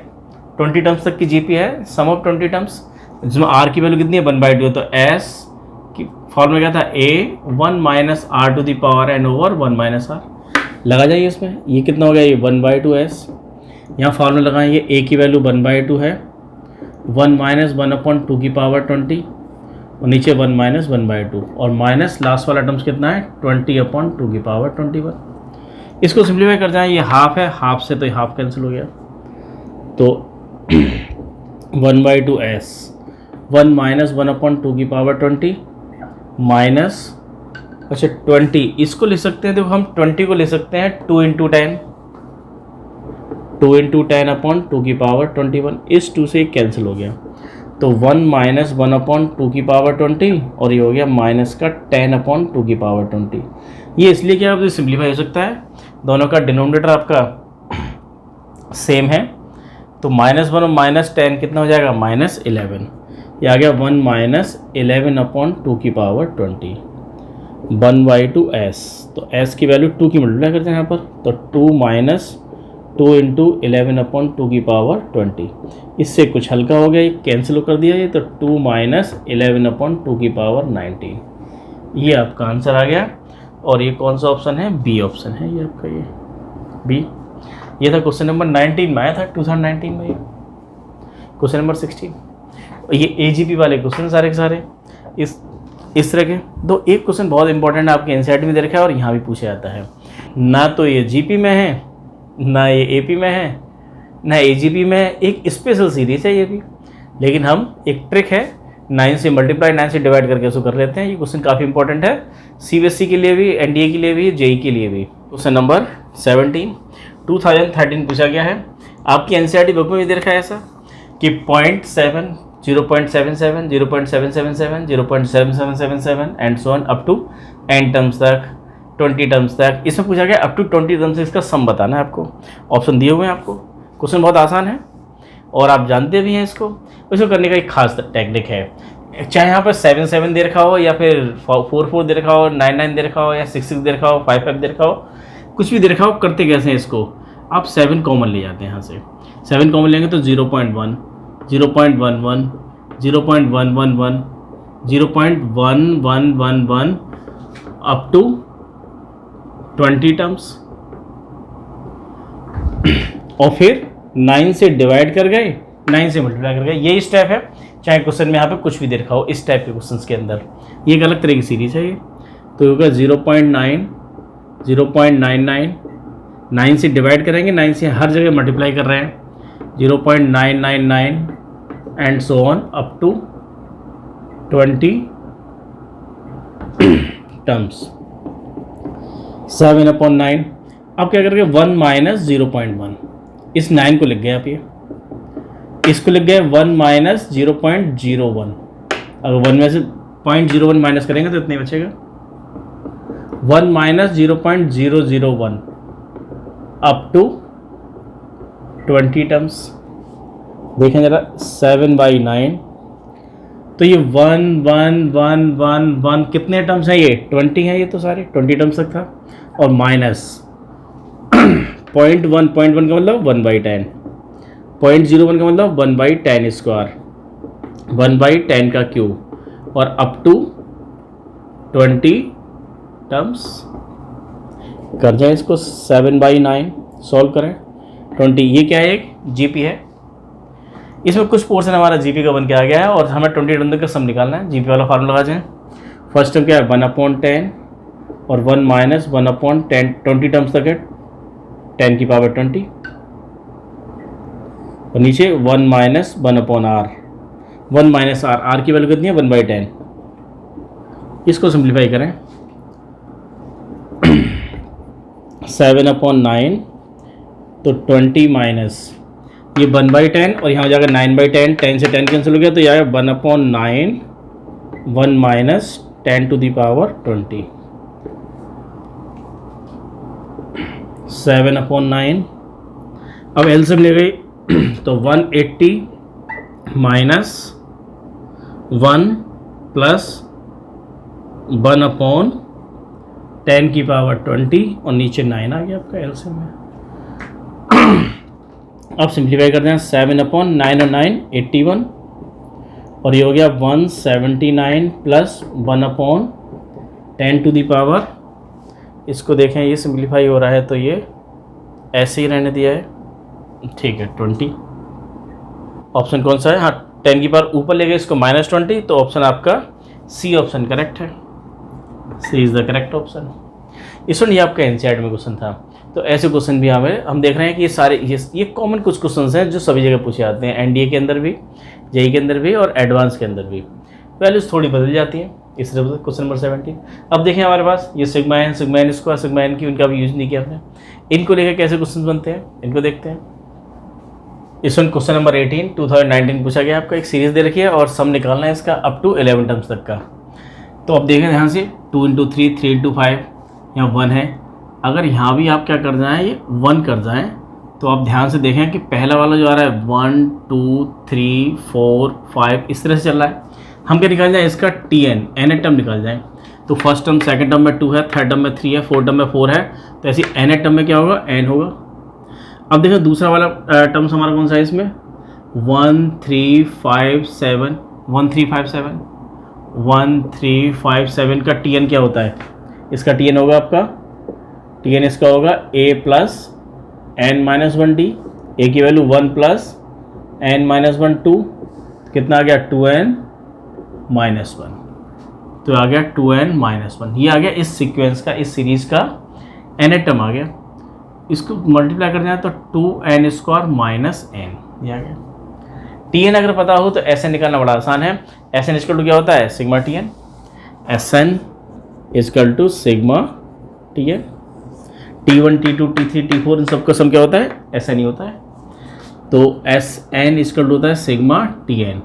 A: 20 टर्म्स तक की GP है, सम ऑफ 20 टर्म्स, जिसमें R की वैल्यू कितनी है? 1/2। तो S की फॉर्मूला क्या था? A1 minus R to the power n over 1 minus R। लगा जाइए इसमें, ये कितना हो गया? ये 1/2 S। यहाँ फॉर्मूला लगाएं, ये A की वैल्यू 1/2 है, 1 माइनस 1/2 की पावर 20, और नीचे 1 माइनस 1/2, और माइनस लास्ट वाला टर्म्स कितना है? 20/2 की पावर 21। इसको सिंप्लीफाई कर जाएं, ये हाफ है, हाफ से तो ये हाफ कैंसिल हो गया, तो 1/2 S, 1 माइनस 1/2 की पावर 20 माइनस, अच्छा 20 इसको ले सकते हैं। देखो हम 20 को ले सकते हैं 2 × 10, 2 × 10/2 की पावर 21। इस 2 से कैंसिल हो गया, तो 1 माइनस 1/2 की पावर 20, और ये हो गया माइनस का 10/2 की पावर 20। ये इसलिए कि आप सिंप्लीफाई हो सकता है, दोनों का डिनोमिनेटर आपका सेम है, तो -1 और -10 कितना हो जाएगा? -11। ये आ गया 1 माइनस 11/2 की पावर 20, 1/2 S। तो S की वैल्यू 2 की मल्टीप्लाई करते हैं यहाँ पर, तो 2 माइनस 2 × 11/2 की पावर 20। इससे कुछ हल्का हो गया, ये कैंसिल कर दिया ये, तो 2 माइनस 11/2 की पावर 19। ये आपका आंसर आ गया। और ये कौन सा ऑप्शन है? B ऑप्शन है ये आपका, ये B। ये था क्वेश्चन नंबर 19 में आया था 2019 में, ये क्वेश्चन नंबर 16। ये AGP वाले क्वेश्चन सारे के सारे इस तरह के। दो एक क्वेश्चन बहुत इंपॉर्टेंट है, आपके NCERT में दे रखा है और यहाँ भी पूछा जाता है। ना तो ये GP में है, ना ये AP में है, ना AGP में है। एक स्पेशल सीरीज है ये भी, लेकिन हम एक ट्रिक है 9 से मल्टीप्लाई 9 से डिवाइड करके उसको कर लेते हैं। ये क्वेश्चन काफ़ी इंपॉर्टेंट है CBSE के लिए भी, NDA के लिए भी, JEE के लिए भी। क्वेश्चन नंबर 17, 2013 पूछा गया है। आपकी एनसीईआरटी बुक में भी दे रखा है ऐसा कि 0.7, 0.77, 0.777, 0.7777 and so on up to n terms तक, 20 टर्म्स तक। इसमें पूछा गया अप टू 20 टर्म्स तक इसका सम बताना है आपको। ऑप्शन दिए हुए हैं आपको। क्वेश्चन बहुत आसान है और आप जानते भी हैं इसको करने का एक खास टेक्निक है। चाहे यहाँ पर 7 दे रखा हो या फिर 4 दे रखा हो, 9 दे रखा हो या 6 दे रखा हो, 5 दे रखा हो, कुछ भी दे रखा हो, करते कैसे हैं इसको, आप 7 कॉमन ले जाते हैं यहाँ से। 7 कॉमन लेंगे तो 0.1, 0.11, 0.111, 0.1111 अप टू 20 टर्म्स और फिर 9 से डिवाइड कर गए, 9 से मल्टीप्लाई कर गए। यही स्टेप है, चाहे क्वेश्चन में यहाँ पे कुछ भी दे रखा हो। इस टाइप के क्वेश्चंस के अंदर ये एक अलग तरह की सीरीज है ये। तो होगा 0.9, 0.99, 9 से डिवाइड करेंगे, 9 से हर जगह मल्टीप्लाई कर रहे हैं, 0.999 and so on up to 20 terms. 7/9। अब क्या करेंगे, 1 माइनस 0.1, इस 9 को लिख गए आप, ये इसको लिख गए 1 माइनस 0.01। अगर 1 में से 0.01 माइनस करेंगे तो इतने बचेगा, 1 माइनस 0.001 अप टू 20 टर्म्स। देखें जरा 7/9, तो ये 1 1 1 1 1 कितने टर्म्स हैं, ये 20 हैं, ये तो सारे 20 टर्म्स तक था। और माइनस 0.1 का मतलब 1/10, 0.01 का मतलब 1/10 स्क्वायर, 1/10 का क्यूब और अप टू 20 टर्म्स। कर जाए इसको 7/9 सॉल्व करें 20। ये क्या है, एक जीपी है, इसमें कुछ पोर्शन हमारा जीपी का बन के आ गया है और हमें 20 टर्म का सम निकालना है। जीपी वाला फार्मूला लगा जाए। फर्स्ट टर्म क्या है 1/10 और 1 माइनस 1/10, 20 टर्म्स तक है 10 की पावर 20 और नीचे 1 minus 1/r, 1 minus r, r की वैल्यू कितनी है 1/10। इसको सिंप्लीफाई करें 7/9 तो 20 माइनस ये 1/10 और यहाँ जाकर 9/10, 10 से 10 कैंसिल हो गया तो यह आएगा 1/9, 1 माइनस 10 टू द पावर 20, 7/9। अब एलसीएम ले गई तो 180 माइनस 1 प्लस 1/10 की पावर 20 और नीचे 9 आ गया आपका एलसीएम में। अब सिंप्लीफाई करते हैं 7/9 और 9 81 और ये हो गया 179 प्लस 1/10 टू दी पावर। इसको देखें ये सिंप्लीफाई हो रहा है तो ये ऐसे ही रहने दिया है, ठीक है 20। ऑप्शन कौन सा है, हाँ 10 की पावर ऊपर ले गए इसको -20, तो ऑप्शन आपका सी ऑप्शन करेक्ट है। सी इज़ द करेक्ट ऑप्शन। इसमें ये आपका एनसीईआरटी में क्वेश्चन था। तो ऐसे क्वेश्चन भी हम देख रहे हैं कि ये सारे ये कॉमन कुछ क्वेश्चन हैं जो सभी जगह पूछे जाते हैं, एनडीए के अंदर भी, जेई के अंदर भी और एडवांस के अंदर भी। वैल्यूज थोड़ी बदल जाती हैं। इस तरह क्वेश्चन नंबर 17। अब देखें हमारे पास ये sigma N square, sigma N की उनका भी यूज नहीं किया हमने। इनको लेकर कैसे क्वेश्चन बनते हैं इनको देखते हैं। इसमें क्वेश्चन नंबर 18 2019 पूछा गया, आपका एक सीरीज दे रखी है और सम निकालना है इसका अप टू 11 टर्म्स तक का। तो अब देखें ध्यान से 2 × 3, 3 × 5, यहाँ 1 है। अगर यहाँ भी आप क्या कर जाएँ, ये 1 कर जाएँ तो आप ध्यान से देखें कि पहला वाला जो आ रहा है 1 2 3 4 5 इस तरह से चल रहा है। हम क्या निकाल जाए इसका TN, nth टर्म निकाल जाए। तो फर्स्ट टर्म सेकंड टर्म में 2 है, थर्ड टर्म में 3 है, फोर्थ टर्म में 4 है, तो ऐसी nth टर्म में क्या होगा n होगा। अब देखो दूसरा वाला टर्म्स हमारा कौन सा है इसमें 1357, 1357, 1357 का TN क्या होता है, इसका TN होगा आपका, TN इसका होगा a प्लस n-1d, a की वैल्यू 1 प्लस n-1 2, कितना आ गया 2n-1, तो आ गया 2n-1। ये आ गया इस सीक्वेंस का, इस सीरीज का nth टर्म आ गया। इसको मल्टीप्लाई करना है तो 2n² माइनस n, ये आ गया। TN अगर पता हो तो SN निकालना बड़ा आसान है। SN इक्वल टू क्या होता है sigma TN, SN equal to sigma TN। T1 T2 T3 T4 इन सबका सम क्या होता है, ऐसा नहीं होता है। तो Sn इक्वल होता है सिग्मा Tn,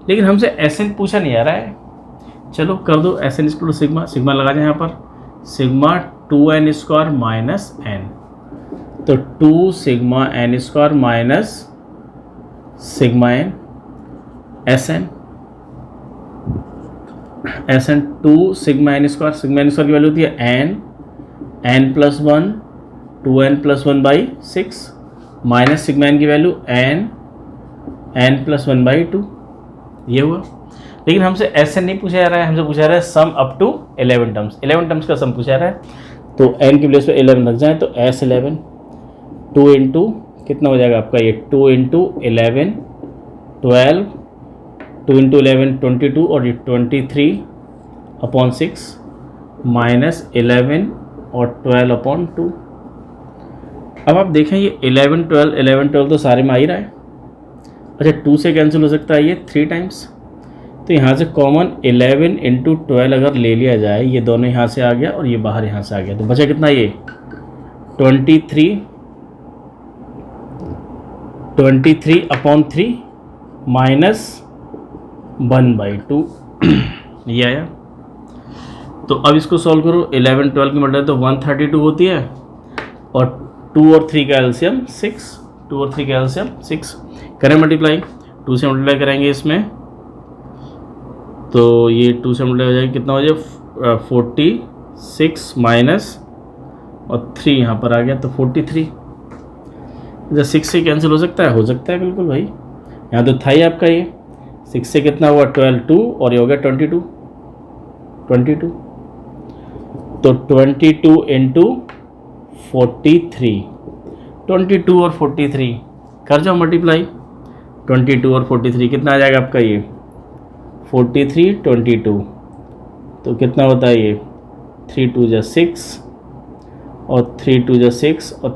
A: लेकिन हमसे Sn पूछा नहीं आ रहा है। चलो कर दो, Sn इक्वल सिग्मा, सिग्मा लगा जाए यहाँ पर, sigma 2n square minus n, तो 2 sigma n square minus sigma n Sn 2 sigma n square, sigma n square की वैल्यू होती है n plus 1 2n plus 1 by 6 minus sigma n की वैल्यू n प्लस 1 बाई 2, ये हुआ। लेकिन हमसे Sn नहीं पूछा जा रहा है, हमसे पूछा जा रहा है sum up to 11 terms, 11 terms का सम पूछा जा रहा है। तो n की प्लेस पे 11 रख जाए, तो S11 2 इंटू कितना हो जाएगा आपका ये 2 इंटू 11 12, 2 इंटू 11 22 और ये 23 अपॉन 6 माइनस 11 और 12 अपॉन 2। अब आप देखें ये 11 12 तो सारे में आ ही रहा है। अच्छा 2 से कैंसिल हो सकता है ये 3 टाइम्स, तो यहाँ से कॉमन 11 इंटू 12 अगर ले लिया जाए, ये दोनों यहाँ से आ गया और ये बाहर यहाँ से आ गया, तो बचा कितना ये 23 अपॉन 3 माइनस 1/2 ये आया। तो अब इसको सॉल्व करो, 11 12 की मल्टीप्लाई तो 132 होती है, और 2 और 3 का एलसीएम 6, 2 और 3 का एलसीएम 6 करें मल्टीप्लाई, 2 से मल्टीप्लाई करेंगे इसमें, तो ये 2 से मल्टीप्लाई हो जाएगा, कितना हो जाएगा 46 माइनस और 3 यहाँ पर आ गया तो 43। जब 6 से कैंसिल हो सकता है बिल्कुल भाई, यहाँ तो था ही आपका ये 6 से कितना हुआ 12 2 और ये हो गया 22, तो 22 इंटू 43, 22 और 43 कर जाओ मल्टीप्लाई, 22 और 43 कितना आ जाएगा आपका ये 43 22, तो कितना होता है ये 3 2 जा 6 और 3 2 जा 6 और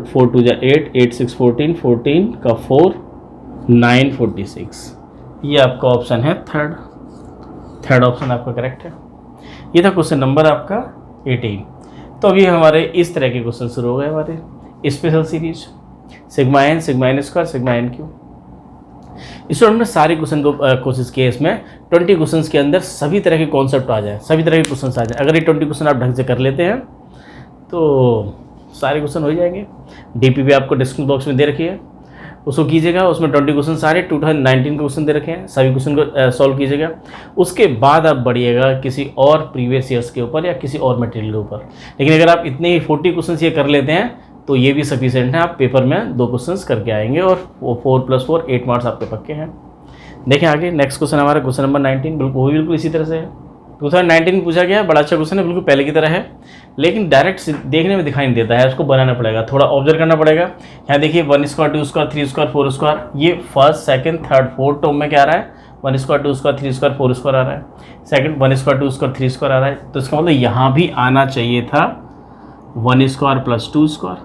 A: 4 2 जा 8 8 6 14 14 का 4 9 46, ये आपका ऑप्शन है थर्ड ऑप्शन आपका करेक्ट है। ये था क्वेश्चन नंबर आपका 18। तो अभी हमारे इस तरह के क्वेश्चन शुरू हो गए हमारे special series sigma n square sigma n Q. इस हमने सारे क्वेश्चन को कोशिश किया, इसमें 20 क्वेश्चंस के अंदर सभी तरह के कॉन्सेप्ट आ जाए, सभी तरह के क्वेश्चन आ जाए। अगर ये 20 क्वेश्चन आप ढंग से कर लेते हैं तो सारे क्वेश्चन हो जाएंगे। डीपीपी आपको डिस्क्रिप्शन बॉक्स में दे रखी है, उसको कीजिएगा। उसमें 20 क्वेश्चन सारे 2019 के क्वेश्चन दे रखे हैं, सभी क्वेश्चन को सॉल्व कीजिएगा। उसके बाद आप बढ़िएगा किसी और प्रीवियस ईयर्स के ऊपर या किसी और मटेरियल के ऊपर। लेकिन अगर आप इतने ही 40 क्वेश्चन ये कर लेते हैं तो ये भी सफिशिएंट है, आप पेपर में 2 क्वेश्चन करके आएंगे और 4 + 4 8 मार्क्स आपके पक्के हैं। देखें आगे नेक्स्ट क्वेश्चन हमारा क्वेश्चन नंबर 19, बिल्कुल इसी तरह से है। 2019 में पूछा गया, बड़ा अच्छा क्वेश्चन है, बिल्कुल पहले की तरह है, लेकिन डायरेक्ट देखने में दिखाई नहीं देता है, उसको बनाना पड़ेगा, थोड़ा ऑब्जर्व करना पड़ेगा। यहाँ देखिए 1 स्क्वायर 2 स्क्वायर 3 स्क्वायर 4 स्क्वायर, ये first second third fourth term में क्या आ रहा है 1 स्क्वायर 2 स्क्वायर 3 स्क्वायर 4 स्क्वायर आ रहा है, सेकंड 1 स्क्वायर 2 स्क्वायर 3 स्क्वायर आ रहा है। तो इसका मतलब यहाँ भी आना चाहिए था 1 स्क्वायर + 2 स्क्वायर।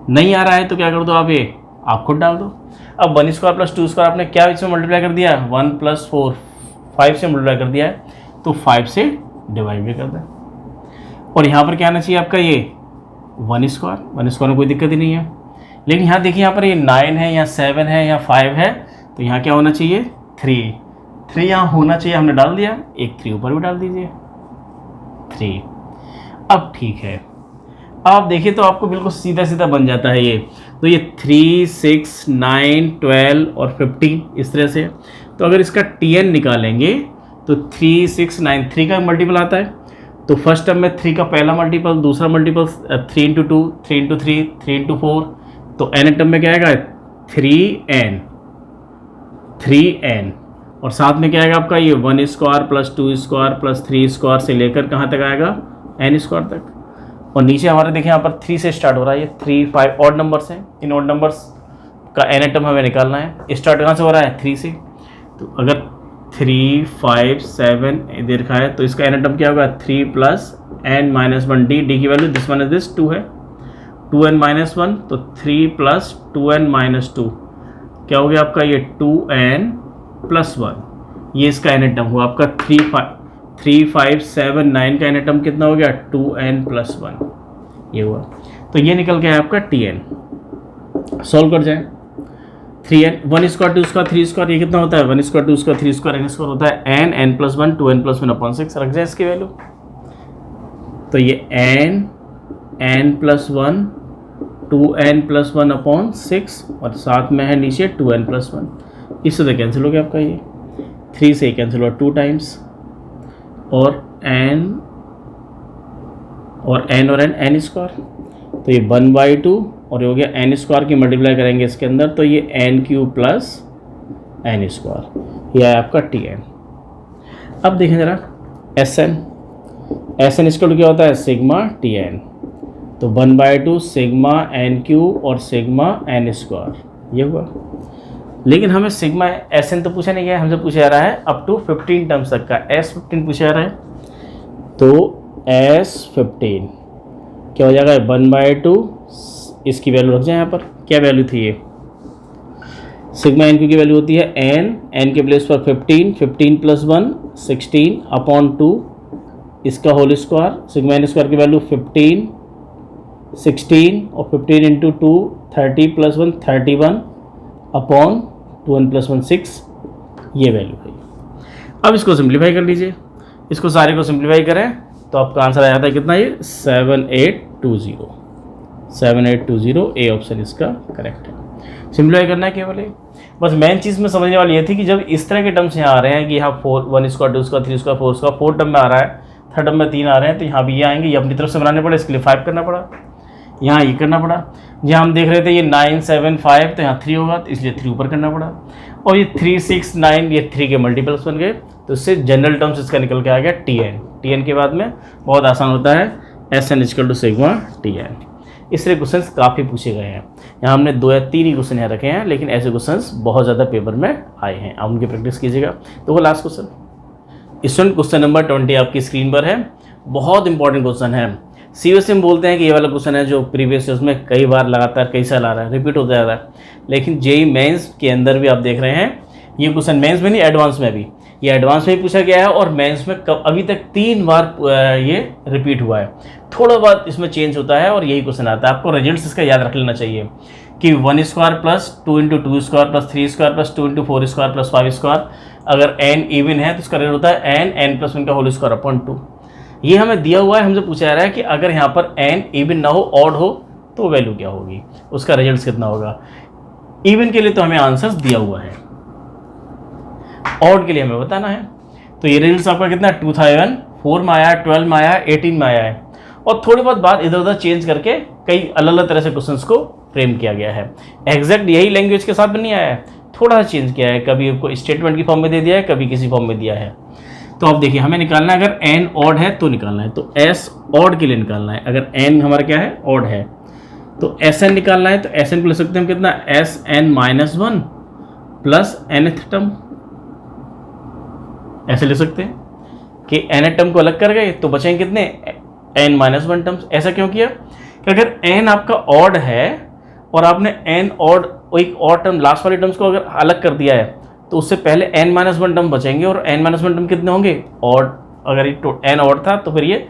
A: नहीं आ रहा है तो क्या कर दो आप खुद डाल दो। अब 1 स्क्वायर + 2 स्क्वायर आपने क्या इसमें मल्टीप्लाई कर दिया 1 + 4 5 से मल्टीप्लाई कर दिया है, तो 5 से डिवाइड भी कर दें। और यहाँ पर क्या आना चाहिए आपका ये 1 स्क्वायर में कोई दिक्कत ही नहीं है। लेकिन यहाँ देखिए यहाँ पर ये 9 है, यहाँ 7 है, यहाँ 5 है, तो यहाँ क्या होना चाहिए 3 यहाँ होना चाहिए, हमने डाल दिया, एक 3 ऊपर भी डाल दीजिए 3। अब ठीक है, आप देखिए तो आपको बिल्कुल सीधा बन जाता है ये। तो ये 3 6 9 12 और 15 इस तरह से। तो अगर इसका Tn निकालेंगे तो 3 6 9 3 का मल्टीपल आता है, तो फर्स्ट टर्म में 3 का पहला मल्टीपल, दूसरा मल्टीपल 3 × 2 3 × 3 3 × 4, तो n टर्म में क्या आएगा 3n और साथ में क्या आएगा आपका ये 1 स्क्वायर + 2 स्क्वायर + 3 स्क्वायर से लेकर कहाँ तक आएगा n स्क्वायर तक। और नीचे हमारे देखिए यहाँ पर 3 से स्टार्ट हो रहा है, ये 3 5 ऑड नंबर्स हैं, इन ऑड नंबर्स का n टर्म हमें निकालना है। स्टार्ट कहाँ से हो रहा है 3 से, तो अगर 3 5 7 इधर का है तो इसका n टर्म क्या होगा 3 + n - 1 d की value this one is this 2 है, 2n - 1 तो 3 + 2n - 2 क्या हो गया आपका ये 2n + 1, ये इसका n टर्म हुआ आपका 3 5 7 9 का n टर्म कितना हो गया 2n + 1 ये हुआ। तो ये निकल गया आपका Tn। सॉल्व कर जाए 3n 1 स्क्वायर 2 स्क्वायर 3 स्क्वायर, ये कितना होता है 1 square 2 square 3 square n square होता है n n plus 1 2n plus 1 upon 6। रख जाए इसकी वैल्यू, तो ये n plus 1 2n plus 1 upon 6 और साथ में है नीचे 2n प्लस 1। इससे तो कैंसिल हो गया आपका, ये 3 से कैंसिल हुआ 2 टाइम्स और n और n स्क्वायर, तो ये 1/2 और ये हो गया n स्क्वायर की मल्टीप्लाई करेंगे इसके अंदर, तो ये n cube plus n square, ये है आपका Tn। अब देखें ज़रा Sn स्क्वायर क्या होता है सिग्मा Tn, तो 1/2 सिग्मा n क्यूब और सिग्मा n स्क्वायर, ये हुआ। लेकिन हमें सिग्मा Sn तो पूछा नहीं गया, हमसे पूछा जा रहा है अप टू 15 टर्म्स तक का, S15 पूछा जा रहा है, तो S15 क्या हो जाएगा 1/2, इसकी वैल्यू रख जाए यहाँ पर, क्या वैल्यू थी ये सिग्मा एन क्यू की वैल्यू होती है n के प्लेस पर 15 प्लस 1 16 अपॉन 2 इसका whole square, sigma N square की वैल्यू 15 16 और 15 into 2 30 plus 1 31 upon 2n plus 1 6, ये वैल्यू है। अब इसको सिंप्लीफाई कर लीजिए, इसको सारे को सिंप्लीफाई करें तो आपका आंसर आ जाता है कितना, ये 7820 ए ऑप्शन इसका करेक्ट है। सिंप्लीफाई करना है केवल, बस मेन चीज़ में समझने वाली ये थी कि जब इस तरह के टर्म्स यहाँ आ रहे हैं कि यहाँ 1 square 2 square 3 square 4 square 4 term में आ रहा है, थर्ड टर्म में 3 आ रहे हैं, तो यहाँ भी ये आएंगे, ये अपनी तरफ से बनाने पड़े, इसके लिए 5 करना पड़ा, यहाँ ये करना पड़ा। जहाँ हम देख रहे थे ये 9 7 5, तो यहाँ 3 होगा, तो इसलिए 3 ऊपर करना पड़ा, और ये 3 6 9 ये 3 के मल्टीपल्स बन गए, तो इससे जनरल टर्म्स इसका निकल के आ गया Tn के बाद में बहुत आसान होता है Sn = सिग्मा Tn। इस तरह क्वेश्चन काफ़ी पूछे गए हैं, यहाँ हमने 2 या 3 ही क्वेश्चन यहाँ रखे हैं, लेकिन ऐसे क्वेश्चन बहुत ज़्यादा पेपर में आए हैं, आप उनकी प्रैक्टिस कीजिएगा। तो वो last question, student question number 20 आपकी स्क्रीन पर है, बहुत इंपॉर्टेंट क्वेश्चन है। सीबीएसई में बोलते हैं कि ये वाला क्वेश्चन है जो प्रीवियस ईयर्स में कई बार लगातार कई साल आ रहा है, रिपीट होता जा रहा है, लेकिन जेई मेंस के अंदर भी आप देख रहे हैं ये क्वेश्चन, मेंस में नहीं एडवांस में भी, ये एडवांस में भी पूछा गया है और मेंस में अभी तक 3 बार ये रिपीट हुआ है, थोड़ा बहुत इसमें चेंज होता है और यही क्वेश्चन आता है। आपको रिजल्ट्स इसका याद रख लेना चाहिए कि 1 square plus 2 into 2 square plus 3 square plus 2 into 4 square plus 5 square, अगर n इवन है तो इसका रिजल्ट होता है n प्लस 1 का होल स्क्वायर अपॉन 2। ये हमें दिया हुआ है, हमसे पूछा जा रहा है कि अगर यहाँ पर n इवन ना हो ऑड हो तो वैल्यू क्या होगी, उसका रिजल्ट कितना होगा। इवन के लिए तो हमें आंसर्स दिया हुआ है, ऑड के लिए हमें बताना है। तो ये रिजल्ट आपका कितना 2004 में आया, 12 में आया, 18 में आया है, और थोड़ी बहुत बात इधर उधर चेंज करके कई अलग अलग तरह से क्वेश्चंस को फ्रेम किया गया है। एग्जैक्ट यही लैंग्वेज के साथ भी नहीं आया है, थोड़ा सा चेंज किया है, कभी आपको स्टेटमेंट की फॉर्म में दे दिया है, कभी किसी फॉर्म में दिया है। तो अब देखिए हमें निकालना है, अगर n ऑड है तो निकालना है, तो s ऑड के लिए निकालना है। अगर n हमारा क्या है ऑड है तो Sn निकालना है, तो Sn को ले सकते हैं हम कितना Sn-1 प्लस nth टर्म, ऐसे ले सकते हैं कि nth टर्म को अलग कर गए तो बचेंगे कितने n-1 टर्म्स। ऐसा क्यों किया कि अगर n आपका ऑड है और आपने n ऑड एक ऑड टर्म लास्ट वाले टर्म्स को अगर अलग कर दिया है तो उससे पहले n-1 टर्म बचेंगे, और n-1 टर्म कितने होंगे ऑड, अगर ये n ऑड था तो फिर ये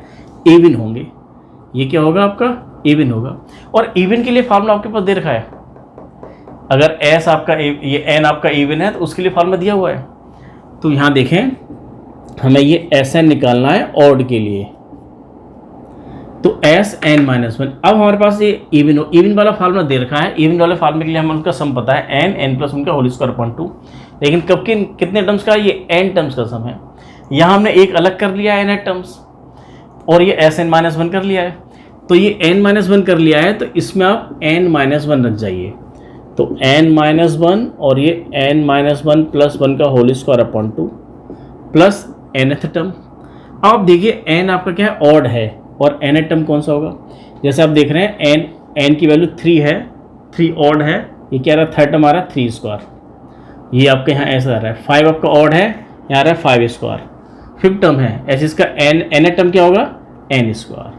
A: इवन होंगे, ये क्या होगा आपका इवन होगा। और इवन के लिए फार्मूला आपके पास दे रखा है, अगर s आपका ये n आपका इवन है तो उसके लिए फार्मूला दिया हुआ है। तो यहाँ देखें हमें ये Sn निकालना है ऑड के लिए, तो Sn-1। अब हमारे पास ये इवन वाला फार्मूला दे रखा है, इवन वाले फार्मूले के लिए हमें उनका सम पता है n प्लस 1 का होल स्क्वायर अपॉन 2, लेकिन कब कितने टर्म्स का, ये n टर्म्स का सम है। यहाँ हमने एक अलग कर लिया है n टर्म्स और ये Sn-1 कर लिया है, तो ये n-1 कर लिया है, तो इसमें आप n-1 रख जाइए, तो n-1 और ये n-1 प्लस 1 का whole square upon 2 plus nth term. अब आप देखिए n आपका क्या है ऑड है, और nth टर्म कौन सा होगा, जैसे आप देख रहे हैं n की वैल्यू 3 है, 3 ऑड है, ये क्या आ रहा है थर्ड टर्म आ रहा है 3 स्क्वायर, ये आपके यहाँ ऐसा आ रहा है। 5 आपका ऑड है, यहाँ आ रहा है 5 स्क्वायर, फिफ्थ टर्म है, ऐसे इसका nth टर्म क्या होगा n स्क्वायर,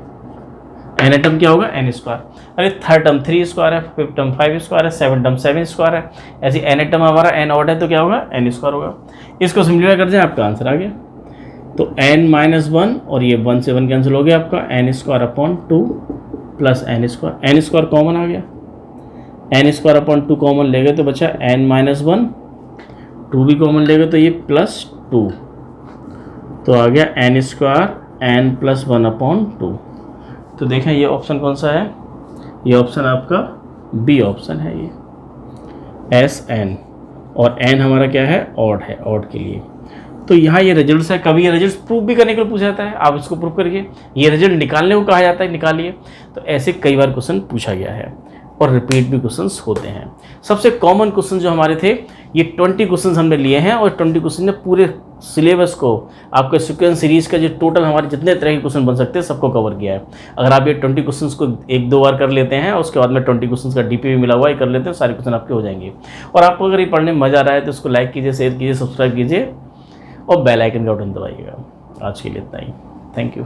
A: nth टर्म क्या होगा n स्क्वायर। अरे थर्ड टर्म 3 स्क्वायर है, फिफ्थ टर्म 5 स्क्वायर है, सेवन टर्म 7 स्क्वायर है, ऐसे nth टर्म हमारा n ऑड है तो क्या होगा n स्क्वायर होगा। इसको सिंप्लीफाई कर जाए आपका आंसर आ गया, तो n-1 और ये 1 से 1 कैंसिल हो गया आपका n square upon 2 plus n square common आ गया, एन स्क्वायर अपॉन 2 कॉमन ले गए तो बचा एन माइनस 1, 2 भी कॉमन ले गए तो ये प्लस 2, तो आ गया N square N plus 1 upon 2। तो देखें ये ऑप्शन कौन सा है, ये ऑप्शन आपका बी ऑप्शन है, ये एस एन, और एन हमारा क्या है, ऑड है, ऑड के लिए। तो यहाँ ये रिजल्ट्स है, कभी ये रिजल्ट्स प्रूव भी करने के लिए पूछा जाता है, आप इसको प्रूव करिए, ये रिजल्ट निकालने को कहा जाता है, निकालिए। तो ऐसे कई बार क्वेश्चन पूछा गया है और रिपीट भी क्वेश्चंस होते हैं। सबसे कॉमन क्वेश्चन जो हमारे थे ये 20 क्वेश्चंस हमने लिए हैं, और 20 क्वेश्चन ने पूरे सिलेबस को, आपके सीक्वेंस सीरीज का जो टोटल हमारे जितने तरह के क्वेश्चन बन सकते हैं सबको कवर किया है। अगर आप ये 20 क्वेश्चंस को 1-2 बार कर लेते हैं और उसके बाद में 20 क्वेश्चंस का डीपी भी मिला हुआ है कर लेते हैं, सारे क्वेश्चन आपके हो जाएंगे। और आपको अगर ये पढ़ने में मज़ा आ रहा है तो इसको लाइक कीजिए, शेयर कीजिए, सब्सक्राइब कीजिए और बेल आइकन का बटन दबाइएगा। आज के लिए इतना ही, थैंक यू।